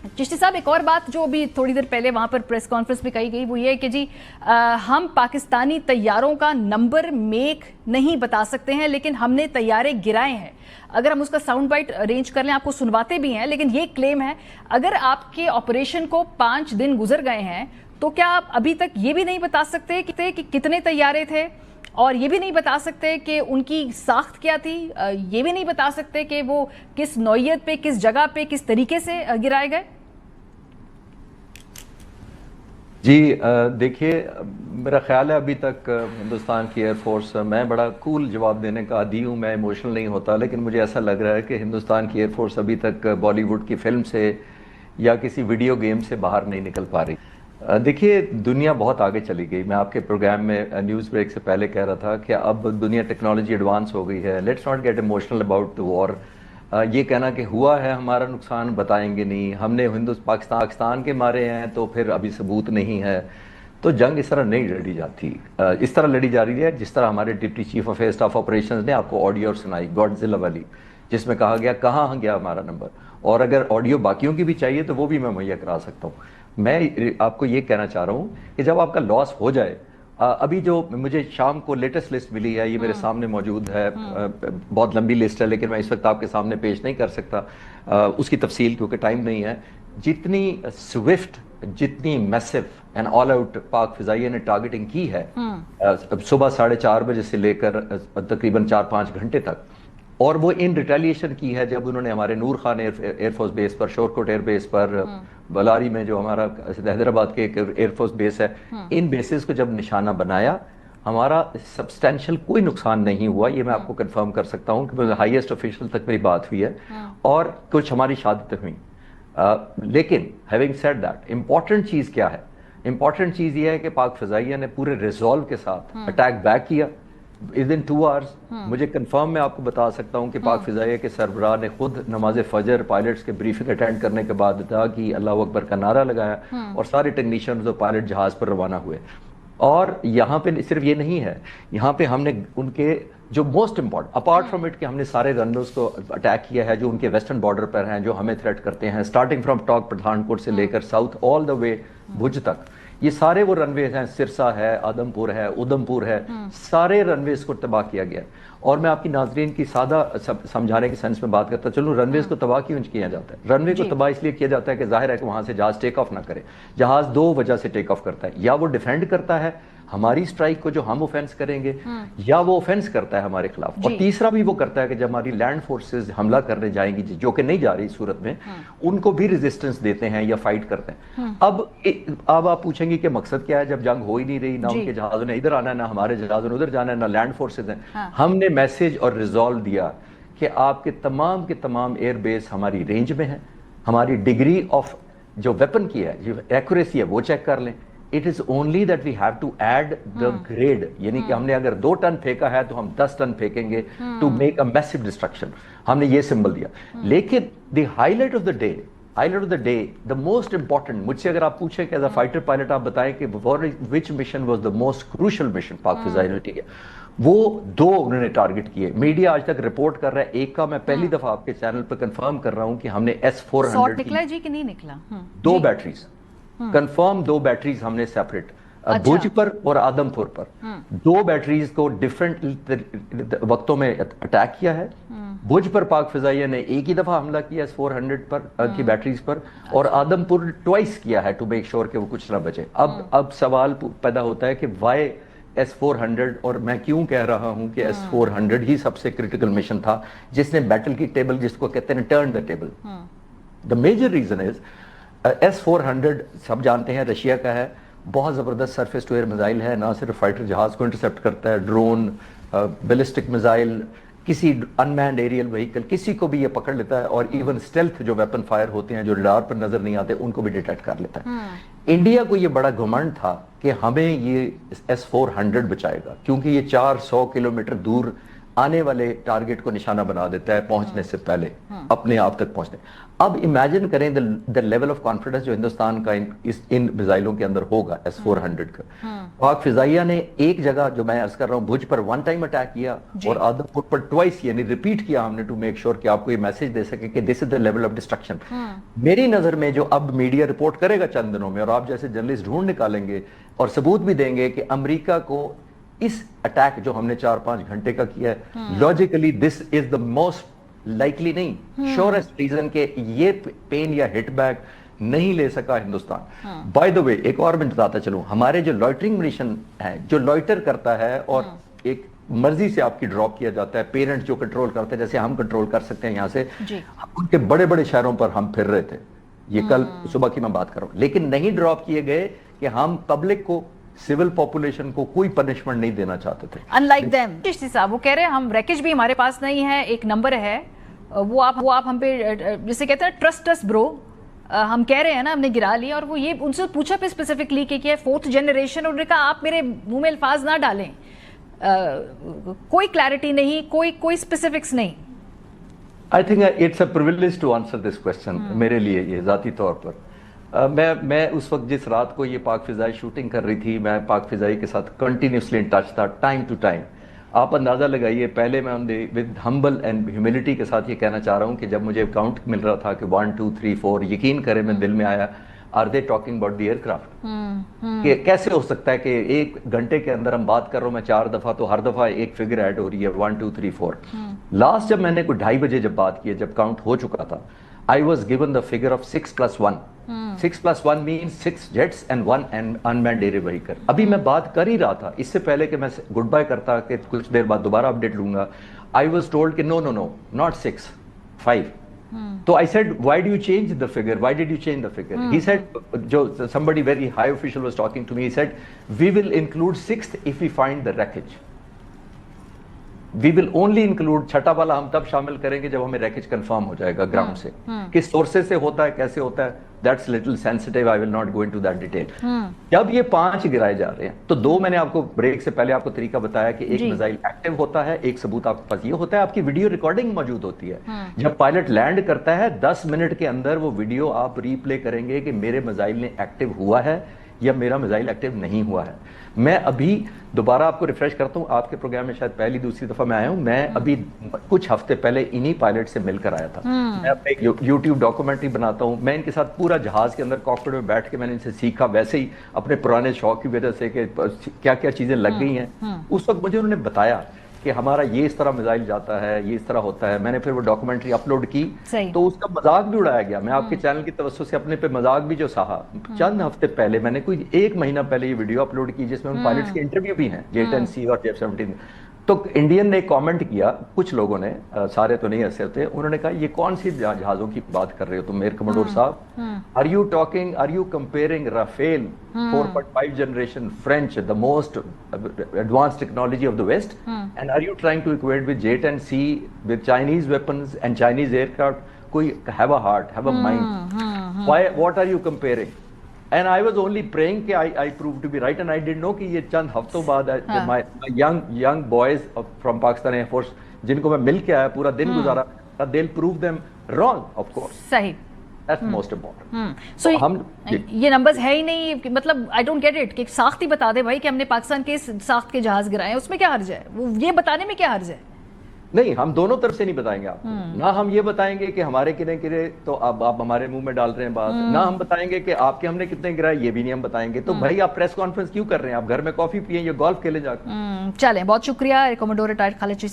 चिश्ती साहब, एक और बात जो अभी थोड़ी देर पहले वहाँ पर प्रेस कॉन्फ्रेंस में कही गई वो ये है कि जी हम पाकिस्तानी तैयारों का नंबर मेक नहीं बता सकते हैं, लेकिन हमने तैयारे गिराए हैं। अगर हम उसका साउंड बाइट अरेंज कर लें, आपको सुनवाते भी हैं, लेकिन ये क्लेम है अगर आपके ऑपरेशन को 5 दिन गुजर गए हैं तो क्या आप अभी तक ये भी नहीं बता सकते कि कितने तैयारे थे, और ये भी नहीं बता सकते कि उनकी साख्त क्या थी, ये भी नहीं बता सकते कि वो किस नौइयत पे, किस जगह पे, किस तरीके से गिराए गए? जी देखिए, मेरा ख्याल है अभी तक हिंदुस्तान की एयरफोर्स, मैं बड़ा कूल जवाब देने का आदी हूँ, मैं इमोशनल नहीं होता, लेकिन मुझे ऐसा लग रहा है कि हिंदुस्तान की एयरफोर्स अभी तक बॉलीवुड की फिल्म से या किसी वीडियो गेम से बाहर नहीं निकल पा रही। देखिए, दुनिया बहुत आगे चली गई। मैं आपके प्रोग्राम में न्यूज़ ब्रेक से पहले कह रहा था कि अब दुनिया टेक्नोलॉजी एडवांस हो गई है। Let's not get emotional about the war. ये कहना कि हुआ है हमारा नुकसान बताएंगे नहीं, हमने पाकिस्तान के मारे हैं तो फिर अभी सबूत नहीं है, तो जंग इस तरह नहीं लड़ी जाती। इस तरह लड़ी जा रही है जिस तरह हमारे deputy chief of air staff operations ने आपको ऑडियो सुनाई गॉडजिला वाली, जिसमें कहा गया कहाँ गया हमारा नंबर, और अगर ऑडियो बाकियों की भी चाहिए तो वो भी मैं मुहैया करा सकता हूँ। मैं आपको ये कहना चाह रहा हूँ कि जब आपका लॉस हो जाए, अभी जो मुझे शाम को लेटेस्ट लिस्ट मिली है, ये मेरे सामने मौजूद है, बहुत लंबी लिस्ट है लेकिन मैं इस वक्त आपके सामने पेश नहीं कर सकता उसकी तफसील, क्योंकि टाइम नहीं है। जितनी स्विफ्ट, जितनी मैसिव एंड ऑल आउट पाक फिजाइया ने टारगेटिंग की है सुबह 4:30 बजे से लेकर तकरीबन 4-5 घंटे तक, और वो इन रिटेलिएशन की है जब उन्होंने हमारे नूर खान एयरफोर्स बेस पर, शोरकोट एयर बेस पर, बलारी में जो हमारा हैदराबाद के एक एयरफोर्स बेस है, इन बेसिस को जब निशाना बनाया, हमारा सब्सटेंशियल कोई नुकसान नहीं हुआ। ये मैं आपको कंफर्म कर सकता हूँ कि हाईएस्ट ऑफिशियल तक मेरी बात हुई है, और कुछ हमारी शहादतें हुई। लेकिन हैविंग सेड दैट, इंपॉर्टेंट चीज क्या है? इंपॉर्टेंट चीज ये है कि पाक फिजाइया ने पूरे रिजॉल्व के साथ अटैक बैक किया विद इन 2 आवर्स। मुझे कंफर्म मैं आपको बता सकता हूं कि पाक फिजाइया के सरबराह ने खुद नमाज फजर पायलट्स के ब्रीफिंग अटेंड करने के बाद था कि अल्लाह अकबर का नारा लगाया और सारे टेक्नीशियंस और पायलट जहाज पर रवाना हुए। और यहाँ पे सिर्फ ये नहीं है, यहाँ पे हमने उनके जो most important apart from it कि हमने सारे रनवेज को अटैक किया है जो उनके वेस्टर्न बॉर्डर पर हैं, जो हमें थ्रेट करते हैं, स्टार्टिंग फ्रॉम टॉप पठानकोट से लेकर साउथ ऑल द वे भुज तक। ये सारे वो रनवेज हैं, सिरसा है, आदमपुर है, उधमपुर है, सारे रनवेज को तबाह किया गया। और मैं आपकी नाजरीन की सादा समझाने के सेंस में बात करता चलूं, रनवेज को तबाह क्यों किया जाता है? रनवे को तबाह इसलिए किया जाता है कि जाहिर है कि वहां से जहाज टेक ऑफ ना करे। जहाज 2 वजह से टेक ऑफ करता है, या वो डिफेंड करता है हमारी स्ट्राइक को जो हम ऑफेंस करेंगे, या वो ऑफेंस करता है हमारे खिलाफ, और तीसरा भी वो करता है कि जब हमारी लैंड फोर्सेस हमला करने जाएंगी, जो कि नहीं जा रही सूरत में, उनको भी रेजिस्टेंस देते हैं या फाइट करते हैं। अब आप पूछेंगे कि मकसद क्या है जब जंग हो ही नहीं रही, ना उनके जहाजों ने इधर आना है, ना हमारे जहाजों ने उधर जाना है, ना लैंड फोर्सेज हैं। हमने मैसेज और रिजॉल्व दिया कि आपके तमाम के तमाम एयर बेस हमारी रेंज में है, हमारी डिग्री ऑफ जो वेपन की है, जो एक्यूरेसी है, वो चेक कर लें। It is only that we have to add the grade, यानी कि हमने अगर 2 टन फेंका है तो हम 10 टन फेंकेंगे to make a massive destruction. हमने ये सिंबल दिया। लेकिन the highlight of the day, the most important, मुझसे अगर आप पूछें कि एज अ फाइटर पायलट आप बताएं कि विच mission was the most crucial mission पाक फिजाइया ने, ठीक है, वो 2 उन्होंने टारगेट किए। मीडिया आज तक रिपोर्ट कर रहा है, एक का मैं पहली दफा आपके चैनल पर कंफर्म कर रहा हूं कि हमने S-400 निकला जी कि नहीं निकला? 2 बैटरीज कंफर्म, 2 बैटरीज हमने सेपरेट भुज पर और आदमपुर पर 2 बैटरीज को डिफरेंट वक्तों में अटैक किया है। भुज पर पाक फिजाइया ने एक ही दफा हमला किया S-400 पर की बैटरीज पर, और आदमपुर ट्वाइस किया है टू मेक श्योर कि वो कुछ ना बचे। अब सवाल पैदा होता है कि वाई S-400, और मैं क्यों कह रहा हूं कि S-400 ही सबसे क्रिटिकल मिशन था जिसने बैटल की टेबल, जिसको कहते हैं turn the table. The major reason is S-400 सब जानते हैं रशिया का है, बहुत ज़बरदस्त सरफेस टू एयर मिसाइल है, ना सिर्फ फाइटर जहाज को इंटरसेप्ट करता है, ड्रोन, बैलिस्टिक मिसाइल, किसी अनमैन्ड एरियल व्हीकल, किसी को भी ये पकड़ लेता है, और इवन स्टेल्थ जो वेपन फायर होते हैं जो रडार पर नजर नहीं आते उनको भी डिटेक्ट कर लेता है। इंडिया को ये बड़ा घमंड था कि हमें ये S-400 बचाएगा, क्योंकि ये 400 किलोमीटर दूर آنے والے ٹارگٹ کو نشانہ بنا دیتا ہے پہنچنے سے پہلے، اپنے آپ تک پہنچنے. اب امیجن کریں the level of confidence جو ہندوستان کا ان میزائلوں کے اندر ہوگا S-400 کا. پاک فضائیہ نے ایک جگہ جو میں عرض کر رہا ہوں بھج پر ون ٹائم اٹیک کیا اور آدم پور پر ٹوائس، یعنی ریپیٹ کیا ہم نے ٹو میک شور کہ آپ کو یہ میسج دے سکے کہ دس از دا لیول آف ڈسٹرکشن. میری نظر میں جو اب میڈیا رپورٹ کرے گا چند دنوں میں، اور آپ جیسے جرنلسٹ ڈھونڈ نکالیں گے اور ثبوت بھی دیں گے کہ امریکہ کو اس اٹیک جو ہم نے 4-5 گھنٹے کا کیا ہے، logically this is the most likely نہیں شورسٹ ریزن کہ یہ پین یا ہٹ بیک نہیں لے سکا ہندوستان. بائی دا وے ایک اور میں بتاتا چلوں، ہمارے جو لوئٹرنگ منیشن ہے، جو لوئٹر کرتا ہے اور ایک مرضی سے آپ کی ڈراپ کیا جاتا ہے، پیرنٹ جو کنٹرول کرتے ہیں جیسے ہم کنٹرول کر سکتے ہیں یہاں سے، ان کے بڑے بڑے شہروں پر ہم پھر رہے تھے. یہ کل صبح کی میں بات کر رہا ہوں، لیکن نہیں ڈراپ کیے گئے کہ ہم پبلک کو، سول پاپولیشن کو کوئی پنشمنٹ نہیں دینا چاہتے تھے. unlike them. چشتی صاحب وہ کہہ رہے ہیں ہم ریکیج بھی ہمارے پاس نہیں ہے، ایک نمبر ہے وہ آپ ہم پہ جسے کہتے ہیں ٹرسٹ اس برو، ہم کہہ رہے ہیں نا ہم نے گرا لیا. اور وہ یہ ان سے پوچھا پہ اسپیسیفکلی کہ کیا 4th جنریشن، انہوں نے کہا آپ میرے منہ میں الفاظ نہ ڈالیں، کوئی کلیئرٹی نہیں، کوئی اسپیسیفکس نہیں. I think it's a privilege to answer this question میرے لیے یہ ذاتی طور پر. میں اس وقت جس رات کو یہ پاک فضائی شوٹنگ کر رہی تھی، میں پاک فضائی کے ساتھ کنٹینیوسلی ان ٹچ تھا ٹائم ٹو ٹائم. آپ اندازہ لگائیے، پہلے میں ود ہمبل اینڈ ہیوملٹی کے ساتھ یہ کہنا چاہ رہا ہوں کہ جب مجھے کاؤنٹ مل رہا تھا کہ 1 2 3 4، یقین کریں میں دل میں آیا are they talking about the aircraft, کہ کیسے ہو سکتا ہے کہ ایک گھنٹے کے اندر ہم بات کر رہا ہوں میں 4 دفعہ، تو ہر دفعہ ایک فگر ایڈ ہو رہی ہے 1 2 3 4. لاسٹ جب میں نے کوئی 2:30 بجے جب بات کی، جب کاؤنٹ ہو چکا تھا، I was given the figure of 6+1. 6+1 means 6 jets and 1 unmanned aerial vehicle. ابھی میں بات کر ہی رہا تھا، اس سے پہلے کہ میں گڈ بائی کرتا کہ کچھ دیر بعد دوبارہ اپڈیٹ لوں گا، I was told کہ no, not 6, 5. تو I said, why do you change the figure? Why did you change the figure? He said, somebody very high official was talking to me, he said, we will include 6th if we find the wreckage. We will only include چھٹا والا ہم تب شامل کریں گے جب ہمیں ریکیج confirm ہو جائے گا گراؤنڈ سے. کس سورسز سے ہوتا ہے، کیسے ہوتا ہے، that's little sensitive, I will not go into that detail. جب یہ 5 گرائے جا رہے ہیں تو 2 میں نے آپ کو بریک سے پہلے آپ کو طریقہ بتایا کہ ایک میزائل ایکٹیو ہوتا ہے، ایک ثبوت آپ کے پاس یہ ہوتا ہے، آپ کی ویڈیو ریکارڈنگ موجود ہوتی ہے. جب پائلٹ لینڈ کرتا ہے 10 منٹ کے اندر وہ ویڈیو آپ ری پلے کریں گے کہ میرے میزائل نے ایکٹیو ہوا ہے یا میرا میزائل ایکٹیو نہیں ہوا ہے. میں ابھی دوبارہ آپ کو ریفریش کرتا ہوں، آپ کے پروگرام میں شاید پہلی دوسری دفعہ میں آیا ہوں، میں ابھی کچھ ہفتے پہلے انہی پائلٹ سے مل کر آیا تھا. میں اپنے ایک یوٹیوب ڈاکومنٹری بناتا ہوں، میں ان کے ساتھ پورا جہاز کے اندر کاکپٹ میں بیٹھ کے میں نے ان سے سیکھا، ویسے ہی اپنے پرانے شوق کی وجہ سے کہ کیا کیا چیزیں لگ گئی ہیں. اس وقت مجھے انہوں نے بتایا کہ ہمارا یہ اس طرح میزائل جاتا ہے، یہ اس طرح ہوتا ہے. میں نے پھر وہ ڈاکومنٹری اپلوڈ کی تو اس کا مذاق بھی اڑایا گیا. میں آپ کے چینل کی توسط سے اپنے پہ مذاق بھی جو سہا. چند ہفتے پہلے میں نے کوئی 1 مہینہ پہلے یہ ویڈیو اپلوڈ کی جس میں ان پائلٹس کے انٹرویو بھی ہیں، J-10C اور F-17. تو انڈین نے ایک کامنٹ کیا، کچھ لوگوں نے، سارے تو نہیں ایسے ہوتے، انہوں نے کہا یہ کون سی جہازوں کی بات کر رہے ہو تم ایئر کموڈور صاحب؟ are you comparing Rafale 4.5 generation French, the most advanced technology of the West, and are you trying to equate with J-10C with Chinese weapons and Chinese aircraft? Koi have a heart, have a mind. What are you comparing? And I was only praying کہ I proved to be right, and I didn't know کہ یہ چند ہفتوں بعد my young boys from Pakistan Air Force جن کو میں مل کے آیا، پورا دن گزارا، they'll prove them wrong, of course. صحیح. That's most important. So یہ نمبرز ہے ہی نہیں، مطلب I don't get it کہ ساخت ہی بتا دے بھائی کہ ہم نے پاکستان کے ساخت کے جہاز گرائے ہیں، اس میں کیا حرج ہے؟ وہ یہ بتانے میں کیا حرج ہے؟ نہیں، ہم دونوں طرف سے نہیں بتائیں گے آپ کو. نہ ہم یہ بتائیں گے کہ ہمارے کتنے گرے تو اب آپ ہمارے منہ میں ڈال رہے ہیں بات، نہ ہم بتائیں گے کہ آپ کے ہم نے کتنے گرائے، یہ بھی نہیں ہم بتائیں گے. تو بھائی آپ پریس کانفرنس کیوں کر رہے ہیں؟ آپ گھر میں کافی پئیں یا گولف کھیلیں جا کے. چلیں، بہت شکریہ کوموڈور ریٹائرڈ خالد چشتی